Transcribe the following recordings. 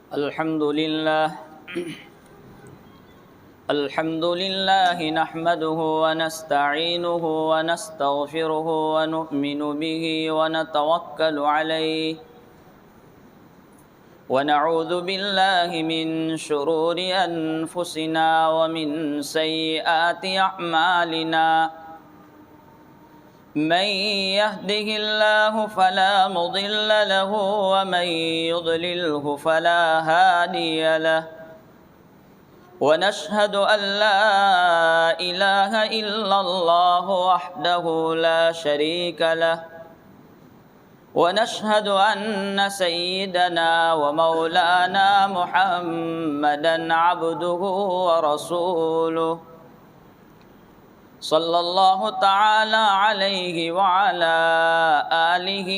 الحمد لله نحمده ونستعينه ونستغفره ونؤمن به ونتوكل عليه ونعوذ بالله من شرور أنفسنا ومن سيئات أعمالنا من يهده الله فلا مضل له ومن يضلله فلا هادي له ونشهد أن لا إله إلا الله وحده لا شريك له ونشهد أن سيدنا ومولانا محمدا عبده ورسوله صلى الله تعالى عليه وعلى آله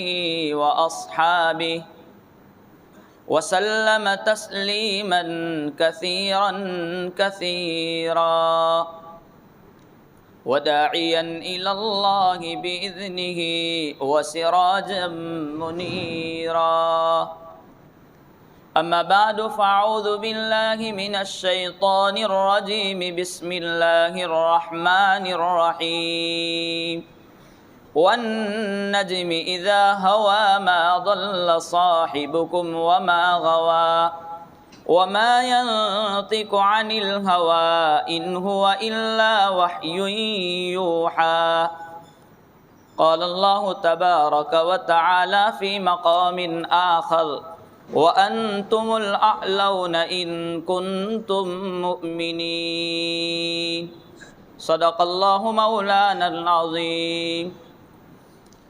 وأصحابه وسلم تسليما كثيرا كثيرا وداعيا إلى الله بإذنه وسراجا منيرا أما بعد فأعوذ بالله من الشيطان الرجيم بسم الله الرحمن الرحيم والنجم إذا هوى ما ضل صاحبكم وما غوى وما ينطق عن الهوى إن هو إلا وحي يوحى قال الله تبارك وتعالى في مقام آخر وأنتم الأعلون إن كنتم مؤمنين صدق الله مولانا العظيم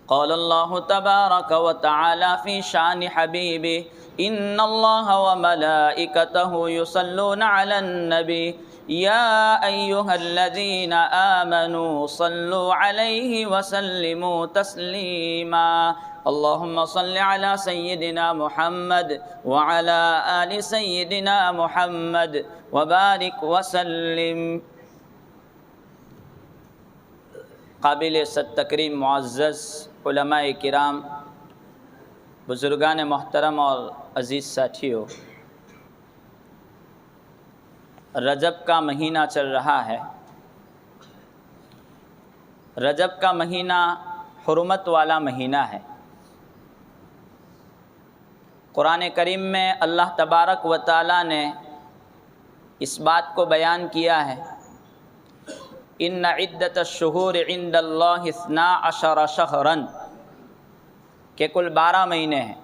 قال الله تبارك وتعالى في شان حبيبه إن الله وملائكته يصلون على النبي يا أيها الذين آمنوا صلوا عليه وسلموا تسليما اللهم صل على سيدنا محمد وعلى آل سيدنا محمد وبارك وسلم. قابل صد تکریم معزز علماء کرام، بزرگان محترم اور عزیز ساتھیوں، رجب کا مہینہ چل رہا ہے. رجب کا مہینہ حرمت والا مہینہ ہے. قرآن کریم میں اللہ تبارک و تعالیٰ نے اس بات کو بیان کیا ہے، ان عدت الشہور عند اللہ 12 شہرا، کہ کل 12 مہینے ہیں،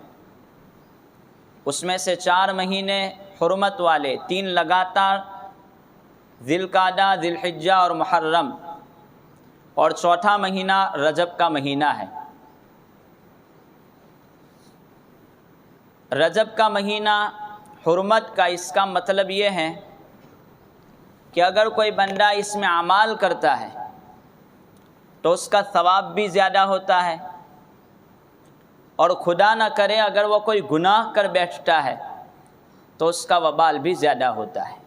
اس میں سے 4 مہینے حرمت والے، 3 لگاتار، ذی القعدہ، ذی الحجہ اور محرم، اور 4تھا مہینہ رجب کا مہینہ ہے. رجب کا مہینہ حرمت کا، اس کا مطلب یہ ہے کہ اگر کوئی بندہ اس میں اعمال کرتا ہے تو اس کا ثواب بھی زیادہ ہوتا ہے، اور خدا نہ کرے اگر وہ کوئی گناہ کر بیٹھتا ہے تو اس کا وبال بھی زیادہ ہوتا ہے.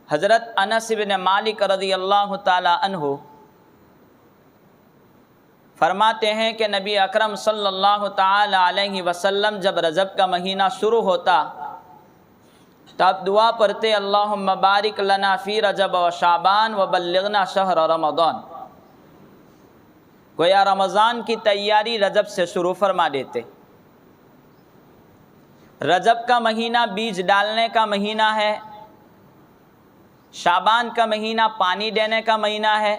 حضرت انس بن مالک رضی اللہ تعالی عنہ فرماتے ہیں کہ نبی اکرم صلی اللہ تعالی علیہ وسلم جب رجب کا مہینہ شروع ہوتا تب دعا پڑھتے، اللہم بارک لنا فی رجب و شعبان وبلغنا شہر رمضان. گویا رمضان کی تیاری رجب سے شروع فرما دیتے. رجب کا مہینہ بیج ڈالنے کا مہینہ ہے، شعبان کا مہینہ پانی دینے کا مہینہ ہے،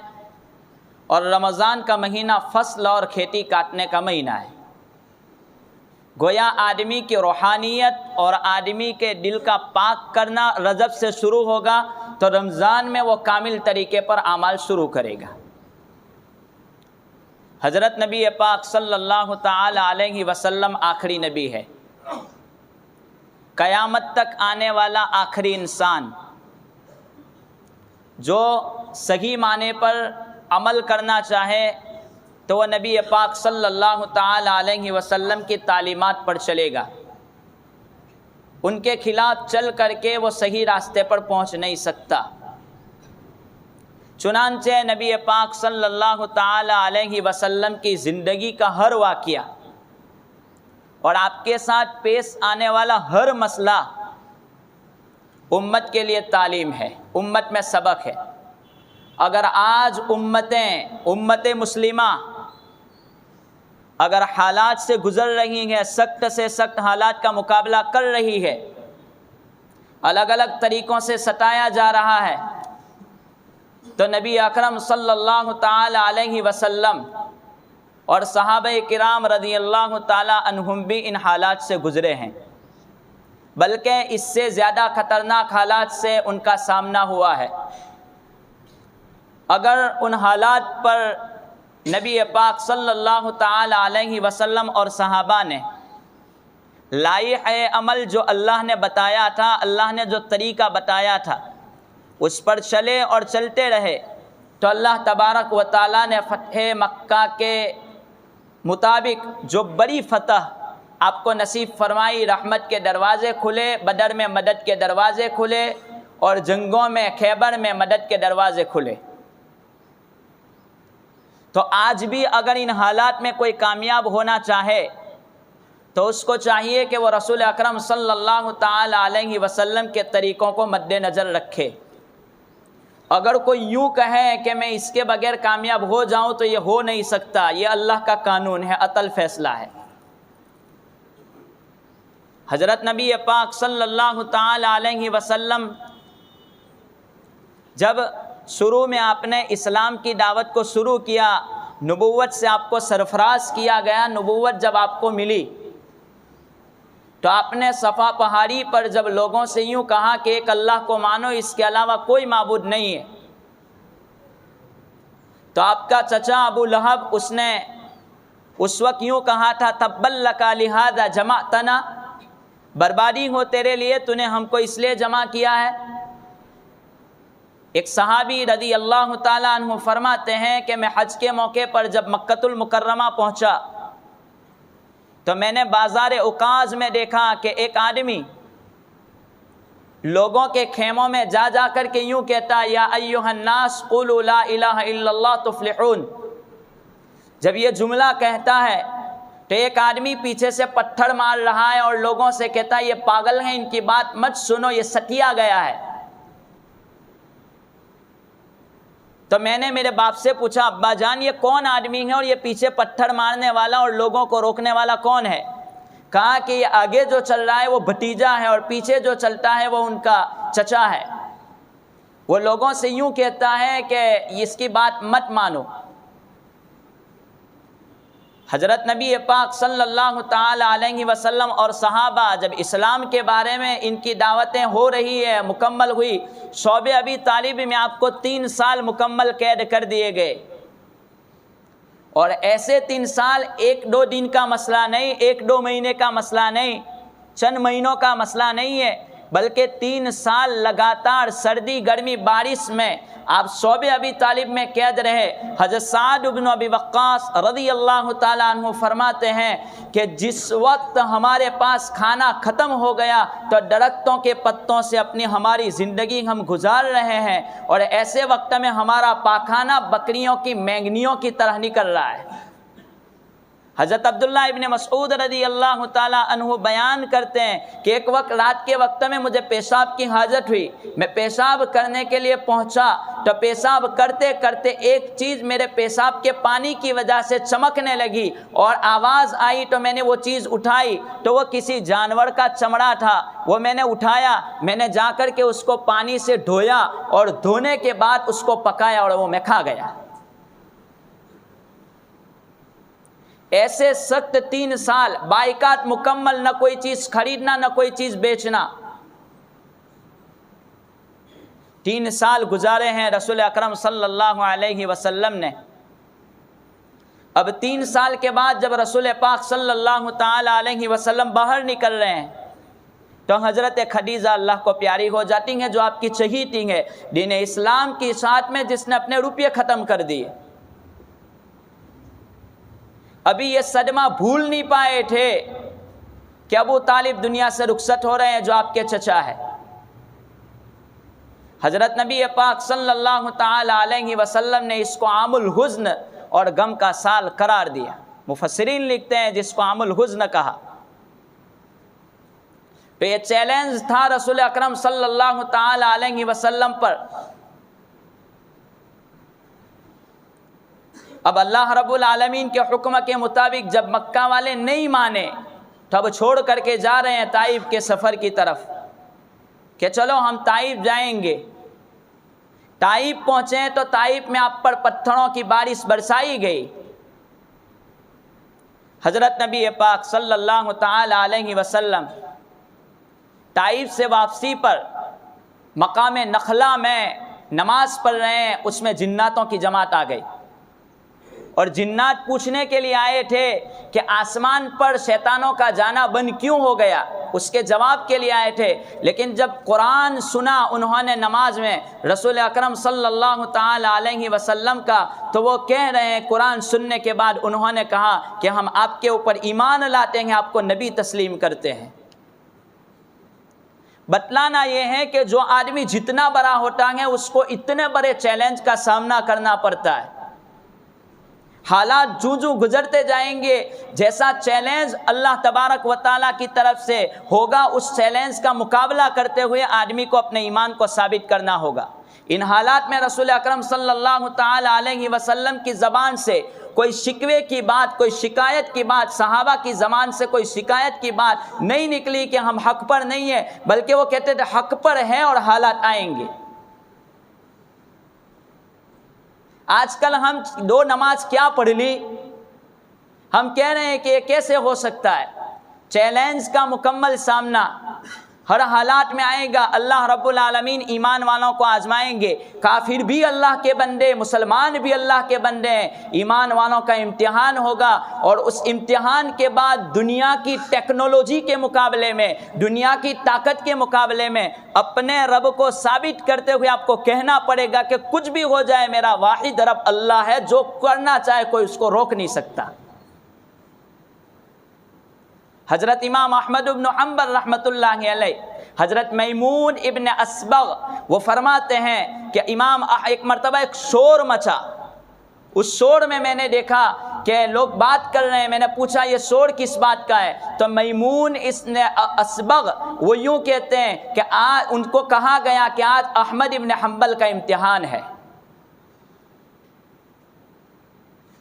اور رمضان کا مہینہ فصل اور کھیتی کاٹنے کا مہینہ ہے. گویا آدمی کی روحانیت اور آدمی کے دل کا پاک کرنا رجب سے شروع ہوگا تو رمضان میں وہ کامل طریقے پر اعمال شروع کرے گا. حضرت نبی پاک صلی اللہ تعالی علیہ وسلم آخری نبی ہے، قیامت تک آنے والا آخری انسان جو صحیح معنی پر عمل کرنا چاہے تو وہ نبی پاک صلی اللہ تعالی علیہ وسلم کی تعلیمات پر چلے گا. ان کے خلاف چل کر کے وہ صحیح راستے پر پہنچ نہیں سکتا. چنانچہ نبی پاک صلی اللہ تعالی علیہ وسلم کی زندگی کا ہر واقعہ اور آپ کے ساتھ پیش آنے والا ہر مسئلہ امت کے لیے تعلیم ہے، امت میں سبق ہے۔ اگر آج امت مسلمہ اگر حالات سے گزر رہی ہے، سخت سے سخت حالات کا مقابلہ کر رہی ہے، الگ الگ طریقوں سے ستایا جا رہا ہے، تو نبی اکرم صلی اللہ تعالی علیہ وسلم اور صحابہ کرام رضی اللہ تعالی عنہم بھی ان حالات سے گزرے ہیں، بلکہ اس سے زیادہ خطرناک حالات سے ان کا سامنا ہوا ہے۔ اگر ان حالات پر نبی پاک صلی اللہ تعالی علیہ وسلم اور صحابہ نے لائحہ عمل جو اللہ نے بتایا تھا، اللہ نے جو طریقہ بتایا تھا، اس پر چلے اور چلتے رہے، تو اللہ تبارک و تعالیٰ نے فتح مکہ کے مطابق جو بڑی فتح آپ کو نصیب فرمائی، رحمت کے دروازے کھلے، بدر میں مدد کے دروازے کھلے، اور جنگوں میں خیبر میں مدد کے دروازے کھلے۔ تو آج بھی اگر ان حالات میں کوئی کامیاب ہونا چاہے تو اس کو چاہیے کہ وہ رسول اکرم صلی اللہ تعالی علیہ وسلم کے طریقوں کو مد نظر رکھے۔ اگر کوئی یوں کہے کہ میں اس کے بغیر کامیاب ہو جاؤں تو یہ ہو نہیں سکتا، یہ اللہ کا قانون ہے، عطل فیصلہ ہے۔ حضرت نبی پاک صلی اللہ تعالی علیہ وسلم جب شروع میں آپ نے اسلام کی دعوت کو شروع کیا، نبوت سے آپ کو سرفراز کیا گیا، نبوت جب آپ کو ملی تو آپ نے صفا پہاڑی پر جب لوگوں سے یوں کہا کہ ایک اللہ کو مانو، اس کے علاوہ کوئی معبود نہیں ہے، تو آپ کا چچا ابو لہب اس نے اس وقت یوں کہا تھا، تبا لک لہذا جمعتنا، بربادی ہو تیرے لیے، تو نے ہم کو اس لیے جمع کیا ہے۔ ایک صحابی رضی اللہ تعالیٰ عنہ فرماتے ہیں کہ میں حج کے موقع پر جب مکۃ المکرمہ پہنچا تو میں نے بازار عکاظ میں دیکھا کہ ایک آدمی لوگوں کے خیموں میں جا جا کر کے یوں کہتا، یا ایھا الناس قولوا لا الہ الا اللہ تفلحون۔ جب یہ جملہ کہتا ہے تو ایک آدمی پیچھے سے پتھر مار رہا ہے اور لوگوں سے کہتا ہے یہ پاگل ہیں، ان کی بات مت سنو، یہ ستیا گیا ہے۔ تو میں نے میرے باپ سے پوچھا، ابا جان یہ کون آدمی ہے اور یہ پیچھے پتھر مارنے والا اور لوگوں کو روکنے والا کون ہے؟ کہا کہ یہ آگے جو چل رہا ہے وہ بھتیجا ہے اور پیچھے جو چلتا ہے وہ ان کا چچا ہے، وہ لوگوں سے یوں کہتا ہے کہ اس کی بات مت مانو۔ حضرت نبی پاک صلی اللہ تعالی علیہ وسلم اور صحابہ جب اسلام کے بارے میں ان کی دعوتیں ہو رہی ہے، مکمل ہوئی، شعب ابی طالب میں آپ کو 3 سال مکمل قید کر دیے گئے، اور ایسے 3 سال 1-2 دن کا مسئلہ نہیں، 1-2 مہینے کا مسئلہ نہیں، چند مہینوں کا مسئلہ نہیں ہے، بلکہ 3 سال لگاتار سردی گرمی بارش میں آپ شعب ابی طالب میں قید رہے۔ حضرت سعد بن ابی وقاص رضی اللہ تعالیٰ عنہ فرماتے ہیں کہ جس وقت ہمارے پاس کھانا ختم ہو گیا تو درختوں کے پتوں سے ہماری زندگی ہم گزار رہے ہیں، اور ایسے وقت میں ہمارا پاخانہ بکریوں کی مینگنیوں کی طرح نکل رہا ہے۔ حضرت عبداللہ ابن مسعود رضی اللہ تعالیٰ عنہ بیان کرتے ہیں کہ ایک وقت رات کے وقت میں مجھے پیشاب کی حاجت ہوئی، میں پیشاب کرنے کے لیے پہنچا تو پیشاب کرتے کرتے ایک چیز میرے پیشاب کے پانی کی وجہ سے چمکنے لگی اور آواز آئی، تو میں نے وہ چیز اٹھائی تو وہ کسی جانور کا چمڑا تھا، وہ میں نے اٹھایا، میں نے جا کر کے اس کو پانی سے دھویا اور دھونے کے بعد اس کو پکایا اور وہ میں کھا گیا۔ ایسے سخت 3 سال بائیکاٹ مکمل، نہ کوئی چیز خریدنا نہ کوئی چیز بیچنا، 3 سال گزارے ہیں رسول اکرم صلی اللہ علیہ وسلم نے۔ اب 3 سال کے بعد جب رسول پاک صلی اللہ تعالی علیہ وسلم باہر نکل رہے ہیں تو حضرت خدیجہ اللہ کو پیاری ہو جاتی ہیں، جو آپ کی چہیتی ہیں، دین اسلام کی اشاعت میں جس نے اپنے روپیے ختم کر دیے۔ ابھی یہ صدمہ بھول نہیں پائے تھے کہ ابو طالب دنیا سے رخصت ہو رہے ہیں جو آپ کے چچا ہے۔ حضرت نبی پاک صلی اللہ تعالی علیہ وسلم نے اس کو عام الحزن اور غم کا سال قرار دیا۔ مفسرین لکھتے ہیں جس کو عام الحزن کہا۔ تو یہ چیلنج تھا رسول اکرم صلی اللہ تعالی علیہ وسلم پر۔ اب اللہ رب العالمین کے حکم کے مطابق جب مکہ والے نہیں مانے تو اب چھوڑ کر کے جا رہے ہیں طائف کے سفر کی طرف کہ چلو ہم طائف جائیں گے۔ طائف پہنچے تو طائف میں آپ پر پتھروں کی بارش برسائی گئی۔ حضرت نبی پاک صلی اللہ تعالی علیہ وسلم طائف سے واپسی پر مقام نخلا میں نماز پڑھ رہے ہیں، اس میں جناتوں کی جماعت آ گئی، اور جنات پوچھنے کے لیے آئے تھے کہ آسمان پر شیطانوں کا جانا بند کیوں ہو گیا، اس کے جواب کے لیے آئے تھے۔ لیکن جب قرآن سنا انہوں نے نماز میں رسول اکرم صلی اللہ تعالی علیہ وسلم کا، تو وہ کہہ رہے ہیں قرآن سننے کے بعد انہوں نے کہا کہ ہم آپ کے اوپر ایمان لاتے ہیں، آپ کو نبی تسلیم کرتے ہیں۔ بتلانا یہ ہے کہ جو آدمی جتنا بڑا ہوتا ہے اس کو اتنے بڑے چیلنج کا سامنا کرنا پڑتا ہے۔ حالات جو گزرتے جائیں گے، جیسا چیلنج اللہ تبارک و تعالیٰ کی طرف سے ہوگا، اس چیلنج کا مقابلہ کرتے ہوئے آدمی کو اپنے ایمان کو ثابت کرنا ہوگا۔ ان حالات میں رسول اکرم صلی اللہ تعالی علیہ وسلم کی زبان سے کوئی شکوے کی بات، کوئی شکایت کی بات، صحابہ کی زبان سے کوئی شکایت کی بات نہیں نکلی کہ ہم حق پر نہیں ہیں، بلکہ وہ کہتے تھے حق پر ہیں اور حالات آئیں گے۔ آج کل ہم دو نماز کیا پڑھ لی، ہم کہہ رہے ہیں کہ یہ کیسے ہو سکتا ہے۔ چیلنج کا مکمل سامنا ہر حالات میں آئے گا۔ اللہ رب العالمین ایمان والوں کو آزمائیں گے، کافر بھی اللہ کے بندے، مسلمان بھی اللہ کے بندے ہیں۔ ایمان والوں کا امتحان ہوگا، اور اس امتحان کے بعد دنیا کی ٹیکنالوجی کے مقابلے میں، دنیا کی طاقت کے مقابلے میں اپنے رب کو ثابت کرتے ہوئے آپ کو کہنا پڑے گا کہ کچھ بھی ہو جائے میرا واحد رب اللہ ہے، جو کرنا چاہے کوئی اس کو روک نہیں سکتا۔ حضرت امام احمد بن حنبل رحمۃ اللہ علیہ، حضرت میمون ابن اسبغ وہ فرماتے ہیں کہ ایک مرتبہ ایک شور مچا، اس شور میں میں نے دیکھا کہ لوگ بات کر رہے ہیں۔ میں نے پوچھا یہ شور کس بات کا ہے، تو میمون اسبغ وہ یوں کہتے ہیں کہ آج ان کو کہا گیا کہ آج احمد ابن حنبل کا امتحان ہے۔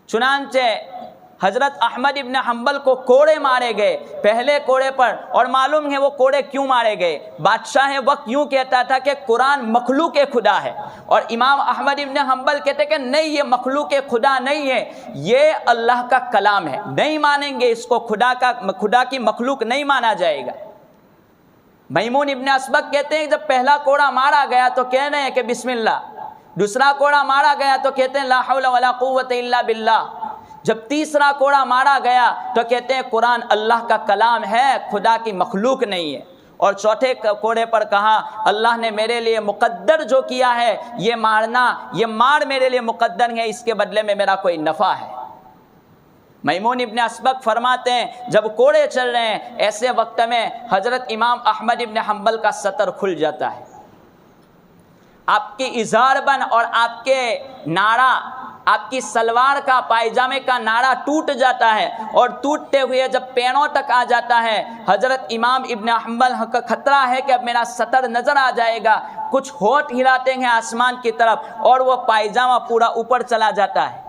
چنانچہ حضرت احمد ابن حنبل کو کوڑے مارے گئے پہلے کوڑے پر، اور معلوم ہے وہ کوڑے کیوں مارے گئے۔ بادشاہ وقت یوں کہتا تھا کہ قرآن مخلوق خدا ہے، اور امام احمد ابن حنبل کہتے کہ نہیں، یہ مخلوق خدا نہیں ہے، یہ اللہ کا کلام ہے، نہیں مانیں گے اس کو، خدا کی مخلوق نہیں مانا جائے گا۔ میمون ابن اسبغ کہتے ہیں جب پہلا کوڑا مارا گیا تو کہہ رہے ہیں کہ بسم اللہ، دوسرا کوڑا مارا گیا تو کہتے ہیں لا حول ولا قوت الا باللہ، جب تیسرا کوڑا مارا گیا تو کہتے ہیں قرآن اللہ کا کلام ہے، خدا کی مخلوق نہیں ہے، اور چوتھے کوڑے پر کہا اللہ نے میرے لیے مقدر جو کیا ہے، یہ مار میرے لیے مقدر ہے، اس کے بدلے میں میرا کوئی نفع ہے۔ میمون ابن اسبغ فرماتے ہیں جب کوڑے چل رہے ہیں ایسے وقت میں حضرت امام احمد ابن حنبل کا سطر کھل جاتا ہے، آپ کی اظہار بن اور آپ کے ناڑا، آپ کی سلوار کا پائجامے کا ناڑا ٹوٹ جاتا ہے، اور ٹوٹتے ہوئے جب پیروں تک آ جاتا ہے، حضرت امام ابن حنبل کا خطرہ ہے کہ اب میرا سطر نظر آ جائے گا، کچھ ہونٹ ہلاتے ہیں آسمان کی طرف اور وہ پائجامہ پورا اوپر چلا جاتا ہے۔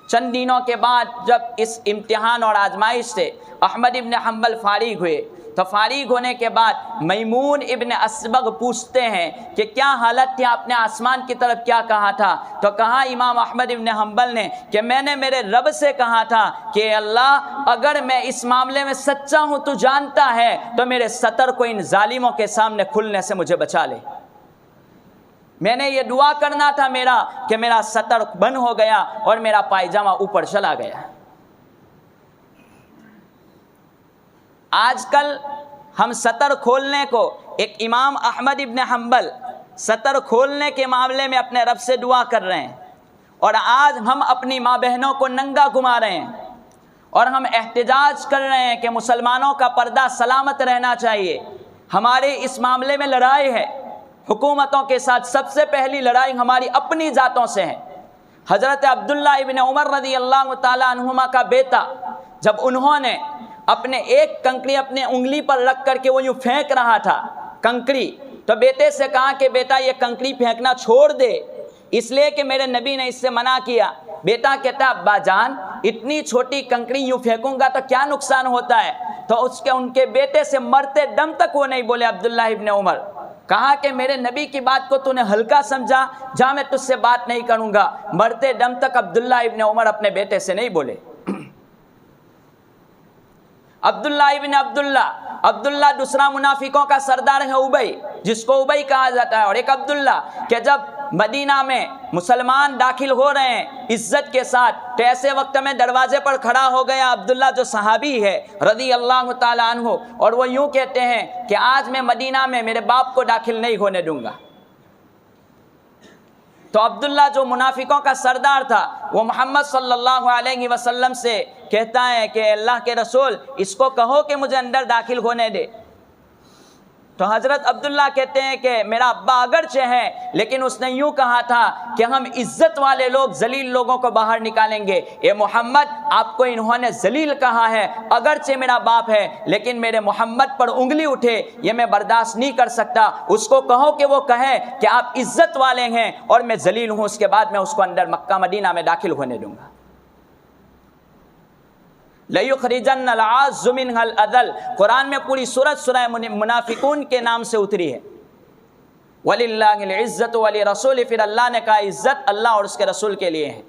چند دنوں کے بعد جب اس امتحان اور آزمائش سے احمد ابن حنبل فارغ ہوئے، تو فارغ ہونے کے بعد میمون ابن اسبغ پوچھتے ہیں کہ کیا حالت تھی، آپ نے آسمان کی طرف کیا کہا تھا؟ تو کہا امام احمد ابن حنبل نے کہ میں نے میرے رب سے کہا تھا کہ اللہ اگر میں اس معاملے میں سچا ہوں تو جانتا ہے، تو میرے سطر کو ان ظالموں کے سامنے کھلنے سے مجھے بچا لے۔ میں نے یہ دعا کرنا تھا کہ میرا سطر بند ہو گیا اور میرا پائجامہ اوپر چلا گیا۔ آج کل ہم سطر کھولنے کو، ایک امام احمد ابن حنبل سطر کھولنے کے معاملے میں اپنے رب سے دعا کر رہے ہیں، اور آج ہم اپنی ماں بہنوں کو ننگا گھما رہے ہیں، اور ہم احتجاج کر رہے ہیں کہ مسلمانوں کا پردہ سلامت رہنا چاہیے۔ ہمارے اس معاملے میں لڑائی ہے حکومتوں کے ساتھ، سب سے پہلی لڑائی ہماری اپنی ذاتوں سے ہے۔ حضرت عبداللہ ابن عمر رضی اللہ تعالی عنہما کا بیٹا جب انہوں نے اپنے ایک کنکری اپنے انگلی پر رکھ کر کے وہ یوں پھینک رہا تھا کنکری، تو بیٹے سے کہا کہ بیٹا یہ کنکری پھینکنا چھوڑ دے، اس لیے کہ میرے نبی نے اس سے منع کیا۔ بیٹا کہتا ابا جان اتنی چھوٹی کنکری یوں پھینکوں گا تو کیا نقصان ہوتا ہے؟ تو ان کے بیٹے سے مرتے دم تک وہ نہیں بولے عبداللہ ابن عمر۔ کہا کہ میرے نبی کی بات کو تو نے ہلکا سمجھا، جا میں تجھ سے بات نہیں کروں گا۔ مرتے دم تک عبداللہ ابن عمر اپنے بیٹے سے نہیں بولے۔ عبداللہ دوسرا منافقوں کا سردار ہے ابئی، جس کو ابئی کہا جاتا ہے، اور ایک عبداللہ کہ جب مدینہ میں مسلمان داخل ہو رہے ہیں عزت کے ساتھ، تو ایسے وقت میں دروازے پر کھڑا ہو گیا عبداللہ جو صحابی ہے رضی اللہ تعالیٰ عنہ، اور وہ یوں کہتے ہیں کہ آج میں مدینہ میں میرے باپ کو داخل نہیں ہونے دوں گا۔ تو عبداللہ جو منافقوں کا سردار تھا وہ محمد صلی اللہ علیہ وسلم سے کہتا ہے کہ اللہ کے رسول اس کو کہو کہ مجھے اندر داخل ہونے دے۔ تو حضرت عبداللہ کہتے ہیں کہ میرا ابا اگرچہ ہے لیکن اس نے یوں کہا تھا کہ ہم عزت والے لوگ ذلیل لوگوں کو باہر نکالیں گے۔ اے محمد آپ کو انہوں نے ذلیل کہا ہے، اگرچہ میرا باپ ہے لیکن میرے محمد پر انگلی اٹھے یہ میں برداشت نہیں کر سکتا، اس کو کہو کہ وہ کہے کہ آپ عزت والے ہیں اور میں ذلیل ہوں، اس کے بعد میں اس کو اندر مکہ مدینہ میں داخل ہونے دوں گا۔ لَيُخْرِجَنَّ الْعَازُّ مِنْهَا الْأَذَلَّ، قرآن میں پوری سورہ منافقون کے نام سے اتری ہے۔ وَلِلَّهِ الْعِزَّةُ وَلِرَسُولِهِ، پھر اللہ نے کہا عزت اللہ اور اس کے رسول کے لیے ہے۔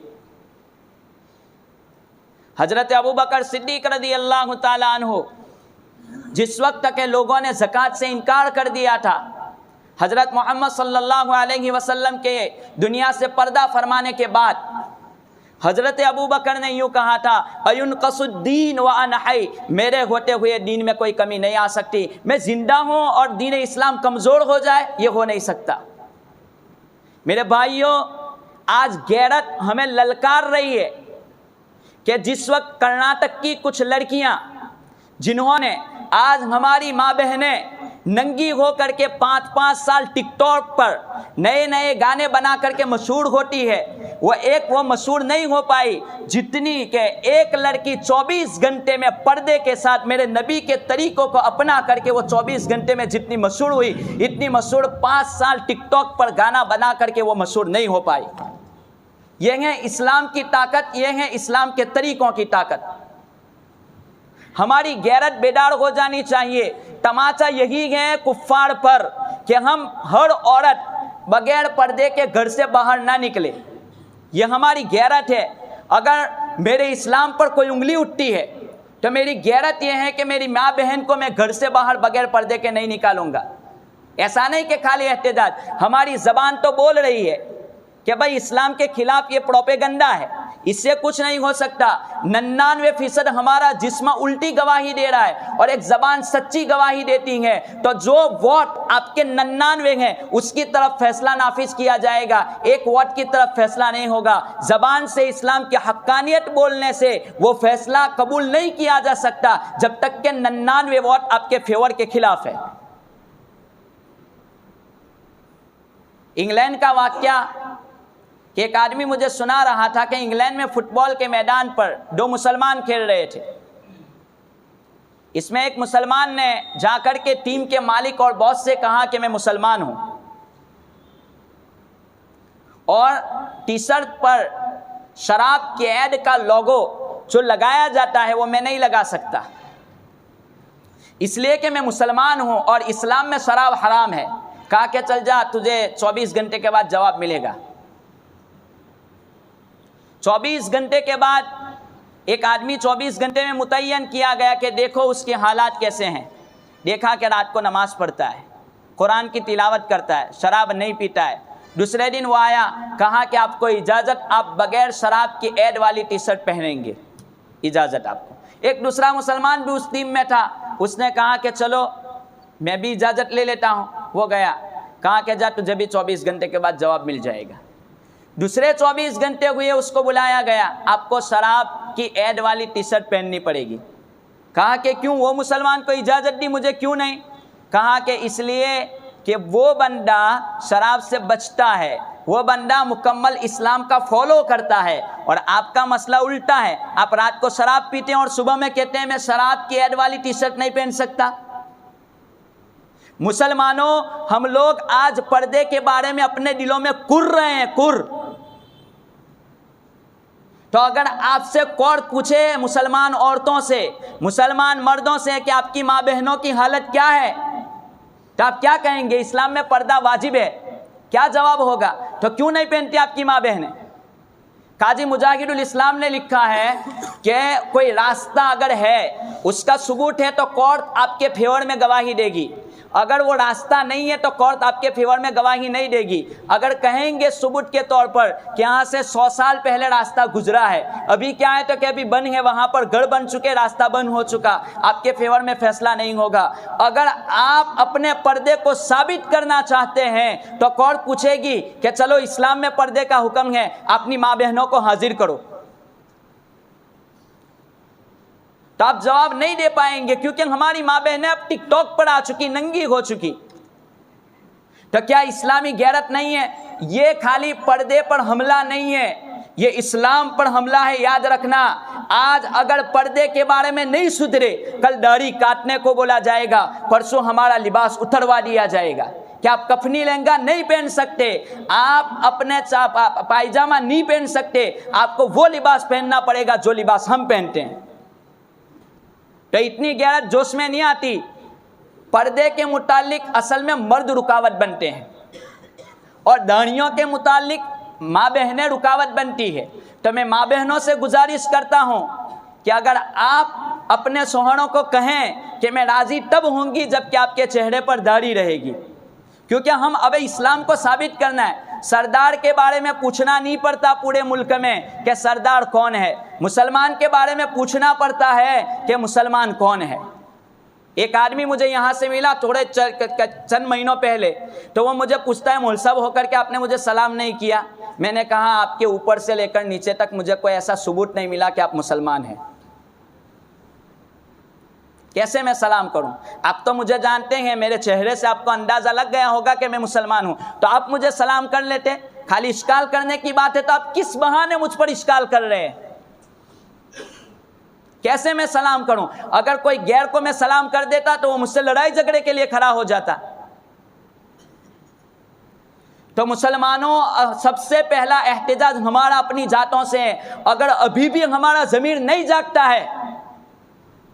حضرت ابوبکر صدیق رضی اللہ تعالیٰ عنہ جس وقت تک لوگوں نے زکوٰۃ سے انکار کر دیا تھا، حضرت محمد صلی اللہ علیہ وسلم کے دنیا سے پردہ فرمانے کے بعد حضرت ابوبکر نے یوں کہا تھا اَيُنْقَصُ الدِّينُ وَأَنَا حَيٌّ، میرے ہوتے ہوئے دین میں کوئی کمی نہیں آ سکتی، میں زندہ ہوں اور دین اسلام کمزور ہو جائے یہ ہو نہیں سکتا۔ میرے بھائیوں آج غیرت ہمیں للکار رہی ہے کہ جس وقت کرناٹک کی کچھ لڑکیاں جنہوں نے آج ہماری ماں بہنیں ننگی ہو کر کے 5-5 سال ٹک ٹاک پر نئے نئے گانے بنا کر کے مشہور ہوتی ہے، وہ مشہور نہیں ہو پائی جتنی کہ ایک لڑکی 24 گھنٹے میں پردے کے ساتھ میرے نبی کے طریقوں کو اپنا کر کے وہ 24 گھنٹے میں جتنی مشہور ہوئی، اتنی مشہور 5 سال ٹک ٹاک پر گانا بنا کر کے وہ مشہور نہیں ہو پائی۔ یہ ہے اسلام کی طاقت، یہ ہے اسلام کے طریقوں کی طاقت۔ ہماری غیرت بیدار ہو جانی چاہیے۔ تماچا یہی ہے کفار پر کہ ہم ہر عورت بغیر پردے کے گھر سے باہر نہ نکلے، یہ ہماری غیرت ہے۔ اگر میرے اسلام پر کوئی انگلی اٹھتی ہے تو میری غیرت یہ ہے کہ میری ماں بہن کو میں گھر سے باہر بغیر پردے کے نہیں نکالوں گا۔ ایسا نہیں کہ خالی احتجاج، ہماری زبان تو بول رہی ہے کہ بھائی اسلام کے خلاف یہ پروپیگنڈا ہے، اس سے کچھ نہیں ہو سکتا۔ 99% ہمارا جسم الٹی گواہی دے رہا ہے اور ایک زبان سچی گواہی دیتی ہے، تو جو ووٹ آپ کے 99 ہیں اس کی طرف فیصلہ نافذ کیا جائے گا، ایک ووٹ کی طرف فیصلہ نہیں ہوگا۔ زبان سے اسلام کی حقانیت بولنے سے وہ فیصلہ قبول نہیں کیا جا سکتا جب تک کہ 99 ووٹ آپ کے فیور کے خلاف ہے۔ انگلینڈ کا واقعہ کہ ایک آدمی مجھے سنا رہا تھا کہ انگلینڈ میں فٹ بال کے میدان پر 2 مسلمان کھیل رہے تھے۔ اس میں ایک مسلمان نے جا کر کے ٹیم کے مالک اور باس سے کہا کہ میں مسلمان ہوں، اور ٹی شرٹ پر شراب کے ایڈ کا لوگو جو لگایا جاتا ہے وہ میں نہیں لگا سکتا، اس لیے کہ میں مسلمان ہوں اور اسلام میں شراب حرام ہے۔ کہا کہ چل جا، تجھے 24 گھنٹے کے بعد جواب ملے گا۔ 24 گھنٹے کے بعد ایک آدمی 24 گھنٹے میں متعین کیا گیا کہ دیکھو اس کے حالات کیسے ہیں۔ دیکھا کہ رات کو نماز پڑھتا ہے، قرآن کی تلاوت کرتا ہے، شراب نہیں پیتا ہے۔ دوسرے دن وہ آیا، کہا کہ آپ کو اجازت، آپ بغیر شراب کی ایڈ والی ٹی شرٹ پہنیں گے، اجازت آپ کو۔ ایک دوسرا مسلمان بھی اس ٹیم میں تھا، اس نے کہا کہ چلو میں بھی اجازت لے لیتا ہوں۔ وہ گیا، کہا کہ جا تجھے بھی 24 گھنٹے کے بعد جواب مل جائے گا۔ دوسرے 24 گھنٹے ہوئے، اس کو بلایا گیا، آپ کو شراب کی ایڈ والی ٹی شرٹ پہننی پڑے گی۔ کہا کہ کیوں؟ وہ مسلمان کو اجازت دی، مجھے کیوں نہیں؟ کہا کہ اس لیے کہ وہ بندہ شراب سے بچتا ہے وہ بندہ مکمل اسلام کا فالو کرتا ہے، اور آپ کا مسئلہ الٹا ہے، آپ رات کو شراب پیتے ہیں اور صبح میں کہتے ہیں میں شراب کی ایڈ والی ٹی شرٹ نہیں پہن سکتا۔ مسلمانوں، ہم لوگ آج پردے کے بارے میں اپنے دلوں میں کر رہے ہیں، تو اگر آپ سے کورٹ پوچھے مسلمان عورتوں سے، مسلمان مردوں سے کہ آپ کی ماں بہنوں کی حالت کیا ہے، تو آپ کیا کہیں گے؟ اسلام میں پردہ واجب ہے، کیا جواب ہوگا؟ تو کیوں نہیں پہنتی آپ کی ماں بہنیں؟ قاضی مجاہد الاسلام نے لکھا ہے کہ کوئی راستہ اگر ہے، اس کا ثبوت ہے تو کورٹ آپ کے فیور میں گواہی دے گی، اگر وہ راستہ نہیں ہے تو کورٹ آپ کے فیور میں گواہی نہیں دے گی۔ اگر کہیں گے ثبوت کے طور پر کہ یہاں سے 100 سال پہلے راستہ گزرا ہے، ابھی کیا ہے تو کہ ابھی بند ہے، وہاں پر گھر بن چکے، راستہ بند ہو چکا، آپ کے فیور میں فیصلہ نہیں ہوگا۔ اگر آپ اپنے پردے کو ثابت کرنا چاہتے ہیں تو کورٹ پوچھے گی کہ چلو اسلام میں پردے کا حکم ہے، اپنی ماں بہنوں کو حاضر کرو، تو آپ جواب نہیں دے پائیں گے، کیونکہ ہماری ماں بہنیں اب ٹک ٹاک پر آ چکی، ننگی ہو چکی۔ تو کیا اسلامی غیرت نہیں ہے؟ یہ خالی پردے پر حملہ نہیں ہے، یہ اسلام پر حملہ ہے، یاد رکھنا۔ آج اگر پردے کے بارے میں نہیں سدھرے، کل داڑھی کاٹنے کو بولا جائے گا، پرسوں ہمارا لباس اتروا دیا جائے گا۔ کیا آپ کفنی لہنگا نہیں پہن سکتے؟ آپ اپنے پائجامہ نہیں پہن سکتے، آپ کو وہ لباس پہننا پڑے گا جو لباس ہم پہنتے ہیں۔ تو اتنی غیرت جوش میں نہیں آتی۔ پردے کے متعلق اصل میں مرد رکاوٹ بنتے ہیں، اور داڑھیوں کے متعلق ماں بہنیں رکاوٹ بنتی ہے۔ تو میں ماں بہنوں سے گزارش کرتا ہوں کہ اگر آپ اپنے شوہروں کو کہیں کہ میں راضی تب ہوں گی جب کہ آپ کے چہرے پر داڑھی رہے گی، کیونکہ ہم اب اسلام کو ثابت کرنا ہے۔ سردار کے بارے میں پوچھنا نہیں پڑتا پورے ملک میں کہ سردار کون ہے، مسلمان کے بارے میں پوچھنا پڑتا ہے کہ مسلمان کون ہے۔ ایک آدمی مجھے یہاں سے ملا تھوڑے چند مہینوں پہلے، تو وہ مجھے پوچھتا ہے مول صاحب ہو کر کے آپ نے مجھے سلام نہیں کیا۔ میں نے کہا آپ کے اوپر سے لے کر نیچے تک مجھے کوئی ایسا ثبوت نہیں ملا کہ آپ مسلمان ہیں، کیسے میں سلام کروں؟ آپ تو مجھے جانتے ہیں، میرے چہرے سے آپ کو اندازہ لگ گیا ہوگا کہ میں مسلمان ہوں، تو آپ مجھے سلام کر لیتے۔ خالی اشکال کرنے کی بات ہے تو آپ کس بہانے مجھ پر اشکال کر رہے ہیں؟ کیسے میں سلام کروں؟ اگر کوئی غیر کو میں سلام کر دیتا تو وہ مجھ سے لڑائی جھگڑے کے لیے کھڑا ہو جاتا۔ تو مسلمانوں، سب سے پہلا احتجاج ہمارا اپنی ذاتوں سے ہے۔ اگر ابھی بھی ہمارا ضمیر نہیں جاگتا ہے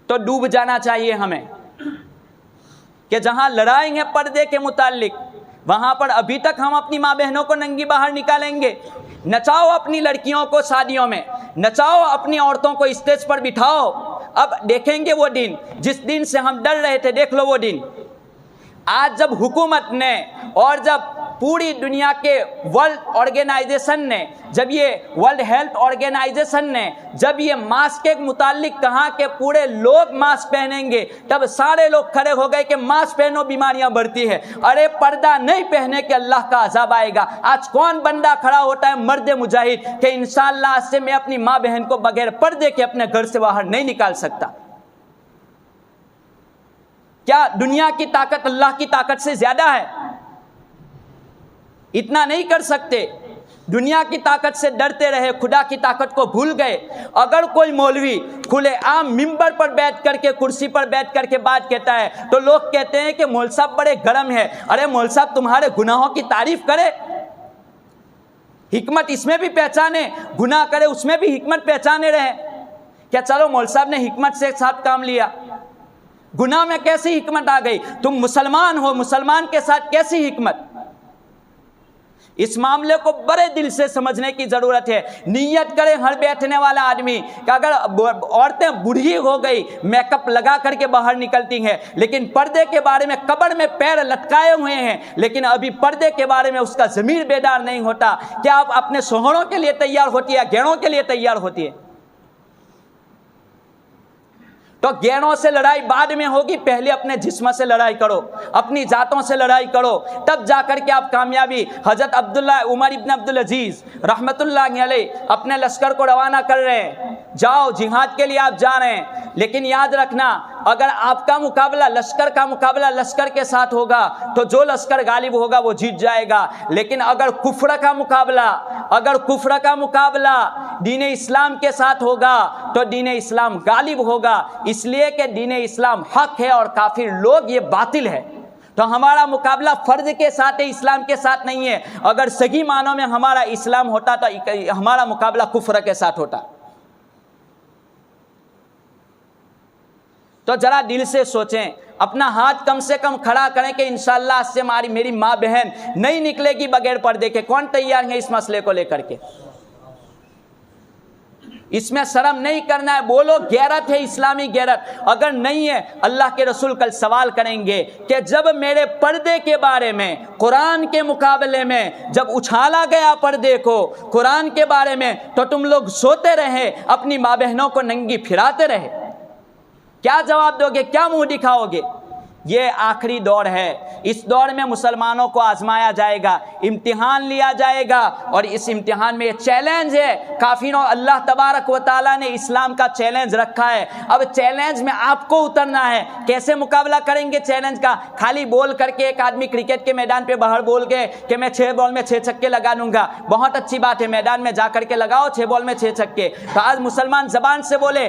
تو ڈوب جانا چاہیے ہمیں، کہ جہاں لڑائیں گے پردے کے متعلق، وہاں پر ابھی تک ہم اپنی ماں بہنوں کو ننگی باہر نکالیں گے۔ نچاؤ اپنی لڑکیوں کو شادیوں میں، نچاؤ اپنی عورتوں کو اسٹیج پر بٹھاؤ۔ اب دیکھیں گے وہ دن، جس دن سے ہم ڈر رہے تھے، دیکھ لو وہ دن۔ آج جب حکومت نے اور جب پوری دنیا کے ورلڈ آرگنائزیشن نے، جب یہ ورلڈ ہیلتھ آرگنائزیشن نے جب یہ ماسک کے متعلق کہا کہ پورے لوگ ماسک پہنیں گے، تب سارے لوگ کھڑے ہو گئے کہ ماسک پہنو بیماریاں بڑھتی ہے۔ ارے پردہ نہیں پہنے کہ اللہ کا عذاب آئے گا۔ آج کون بندہ کھڑا ہوتا ہے مرد مجاہد کہ انشاءاللہ آج سے میں اپنی ماں بہن کو بغیر پردے کے اپنے گھر سے باہر نہیں نکال سکتا؟ کیا دنیا کی طاقت اللہ کی طاقت سے زیادہ ہے؟ اتنا نہیں کر سکتے۔ دنیا کی طاقت سے ڈرتے رہے، خدا کی طاقت کو بھول گئے۔ اگر کوئی مولوی کھلے عام ممبر پر بیٹھ کر کے، کرسی پر بیٹھ کر کے بات کہتا ہے تو لوگ کہتے ہیں کہ مول صاحب بڑے گرم ہے۔ ارے مول صاحب تمہارے گناہوں کی تعریف کرے، حکمت اس میں بھی پہچانے، گناہ کرے اس میں بھی حکمت پہچانے رہے۔ کیا چلو مول صاحب نے حکمت سے ساتھ کام لیا، گناہ میں کیسی حکمت آ گئی؟ تم مسلمان ہو، مسلمان کے ساتھ کیسی حکمت؟ اس معاملے کو بڑے دل سے سمجھنے کی ضرورت ہے۔ نیت کرے ہر بیٹھنے والا آدمی کہ اگر عورتیں بوڑھی ہو گئی، میک اپ لگا کر کے باہر نکلتی ہیں، لیکن پردے کے بارے میں قبر میں پیر لٹکائے ہوئے ہیں، لیکن ابھی پردے کے بارے میں اس کا ضمیر بیدار نہیں ہوتا، کیا آپ اپنے شوہروں کے لیے تیار ہوتی ہے یا غیروں کے لیے تیار ہوتی ہے؟ تو غیروں سے لڑائی بعد میں ہوگی، پہلے اپنے جسم سے لڑائی کرو، اپنی ذاتوں سے لڑائی کرو، تب جا کر کے آپ کامیابی۔ حضرت عمر ابن عبدالعزیز رحمت اللہ علیہ اپنے لشکر کو روانہ کر رہے ہیں، جاؤ جہاد کے لیے آپ جا رہے ہیں، لیکن یاد رکھنا اگر آپ کا مقابلہ لشکر کا مقابلہ لشکر کے ساتھ ہوگا تو جو لشکر غالب ہوگا وہ جیت جائے گا، لیکن اگر کفر کا مقابلہ دین اسلام کے ساتھ ہوگا تو دین اسلام غالب ہوگا، اس لیے کہ دین اسلام حق ہے اور کافر لوگ یہ باطل ہے۔ تو ہمارا مقابلہ فرد کے ساتھ ہے، اسلام کے ساتھ نہیں ہے۔ اگر صحیح معنوں میں ہمارا اسلام ہوتا تو ہمارا مقابلہ کفر کے ساتھ ہوتا۔ تو ذرا دل سے سوچیں، اپنا ہاتھ کم سے کم کھڑا کریں کہ انشاءاللہ اس سے میری ماں بہن نہیں نکلے گی بغیر پردے کے۔ کون تیار ہے اس مسئلے کو لے کر کے؟ اس میں شرم نہیں کرنا ہے، بولو غیرت ہے، اسلامی غیرت۔ اگر نہیں ہے، اللہ کے رسول کل سوال کریں گے کہ جب میرے پردے کے بارے میں قرآن کے مقابلے میں جب اچھالا گیا پردے کو قرآن کے بارے میں تو تم لوگ سوتے رہے، اپنی ماں بہنوں کو ننگی پھراتے رہے، کیا جواب دو گے؟ کیا منہ دکھاؤ گے؟ یہ آخری دور ہے، اس دور میں مسلمانوں کو آزمایا جائے گا، امتحان لیا جائے گا، اور اس امتحان میں یہ چیلنج ہے کافروں۔ اللہ تبارک و تعالیٰ نے اسلام کا چیلنج رکھا ہے، اب چیلنج میں آپ کو اترنا ہے۔ کیسے مقابلہ کریں گے چیلنج کا؟ خالی بول کر کے ایک آدمی کرکٹ کے میدان پہ باہر بول کے کہ میں 6 بال میں 6 چھکے لگا دوں گا، بہت اچھی بات ہے، میدان میں جا کر کے لگاؤ 6 بال میں 6 چھکے۔ تو آج مسلمان زبان سے بولے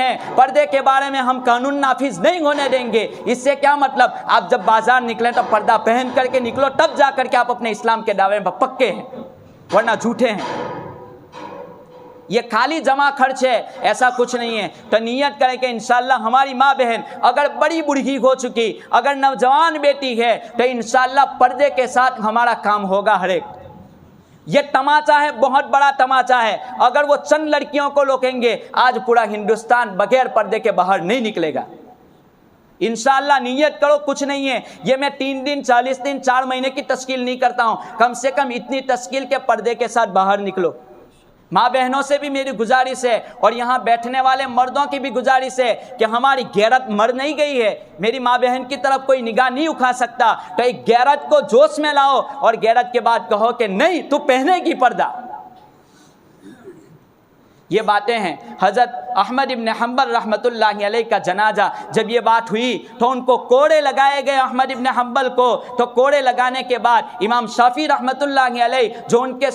ہیں، پردے کے بارے میں ہم قانون نافذ نہیں ہونے دیں گے، اس سے کیا مطلب؟ آپ جب بازار نکلیں تو پردہ پہن کر کے نکلو، تب جا کر کے آپ اپنے اسلام کے دعوے میں پکے ہیں، ورنہ جھوٹے ہیں۔ یہ خالی جمع خرچ ہے، ایسا کچھ نہیں ہے۔ تو نیت کریں کہ انشاءاللہ ہماری ماں بہن اگر بڑی بوڑھی ہو چکی، اگر نوجوان بیٹی ہے تو انشاءاللہ پردے کے ساتھ ہمارا کام ہوگا ہر ایک۔ یہ تماچا ہے، بہت بڑا تماچا ہے، اگر وہ چند لڑکیوں کو روکیں گے آج پورا ہندوستان بغیر پردے کے باہر نہیں نکلے گا۔ انشاءاللہ نیت کرو، کچھ نہیں ہے، یہ میں 3 دن 40 دن 4 مہینے کی تشکیل نہیں کرتا ہوں، کم سے کم اتنی تشکیل کے پردے کے ساتھ باہر نکلو۔ ماں بہنوں سے بھی میری گزارش ہے اور یہاں بیٹھنے والے مردوں کی بھی گزارش ہے کہ ہماری غیرت مر نہیں گئی ہے، میری ماں بہن کی طرف کوئی نگاہ نہیں اٹھا سکتا، تو ایک غیرت کو جوش میں لاؤ اور غیرت کے بعد کہو کہ نہیں تو پہنے گی پردہ۔ یہ باتیں ہیں۔ حضرت احمد ابن حنبل رحمۃ اللہ علیہ کا جنازہ جب یہ بات ہوئی تو ان کو کوڑے لگائے گئے، احمد ابن حنبل کو۔ تو کوڑے لگانے کے بعد امام شافعی رحمۃ اللہ علیہ جو ان کے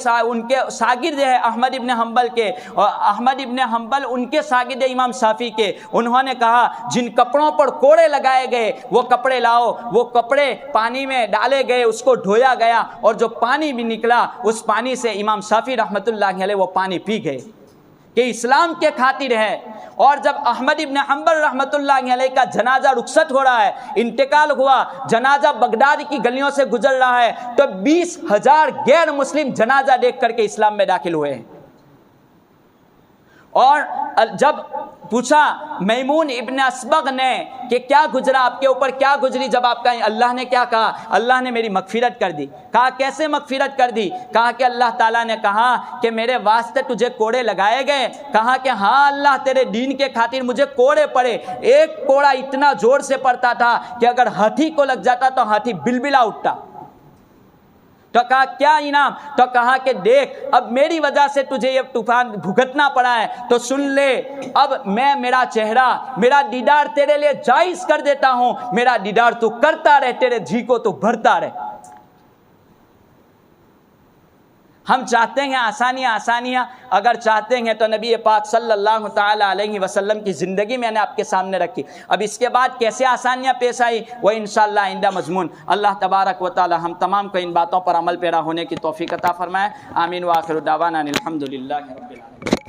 شاگرد ہے احمد ابن حنبل کے، اور احمد ابن حنبل ان کے شاگرد امام شافعی کے، انہوں نے کہا جن کپڑوں پر کوڑے لگائے گئے وہ کپڑے لاؤ۔ وہ کپڑے پانی میں ڈالے گئے، اس کو دھویا گیا، اور جو پانی بھی نکلا اس پانی سے امام شافعی رحمۃ اللہ علیہ وہ پانی پی گئے کہ اسلام کے خاطر ہے۔ اور جب احمد ابن حنبل رحمۃ اللہ علیہ کا جنازہ رخصت ہو رہا ہے، انتقال ہوا، جنازہ بغداد کی گلیوں سے گزر رہا ہے، تو 20,000 غیر مسلم جنازہ دیکھ کر کے اسلام میں داخل ہوئے ہیں۔ اور جب پوچھا میمون ابن اسبغ نے کہ کیا گزرا آپ کے اوپر، کیا گزری جب آپ کا، اللہ نے کیا کہا؟ اللہ نے میری مغفرت کر دی۔ کہا کیسے مغفرت کر دی؟ کہا کہ اللہ تعالیٰ نے کہا کہ میرے واسطے تجھے کوڑے لگائے گئے؟ کہا کہ ہاں اللہ تیرے دین کے خاطر مجھے کوڑے پڑے۔ ایک کوڑا اتنا زور سے پڑتا تھا کہ اگر ہاتھی کو لگ جاتا تو ہاتھی بلبلا اٹھتا۔ تو کہا کیا انعام؟ تو کہا کہ دیکھ اب میری وجہ سے تجھے یہ طوفان بھگتنا پڑا ہے، تو سن لے اب میں میرا چہرہ، میرا دیدار تیرے لیے جائز کر دیتا ہوں، میرا دیدار تو کرتا رہ، تیرے جی کو تو بھرتا رہ۔ ہم چاہتے ہیں آسانیاں، اگر چاہتے ہیں تو نبی پاک صلی اللہ تعالی علیہ وسلم کی زندگی میں نے آپ کے سامنے رکھی۔ اب اس کے بعد کیسے آسانیاں پیش آئی وہ انشاءاللہ آئندہ مضمون۔ اللہ تبارک و تعالی ہم تمام کو ان باتوں پر عمل پیرا ہونے کی توفیق عطا فرمائے۔ آمین وآخر دعوانا الحمدللہ رب العالمین۔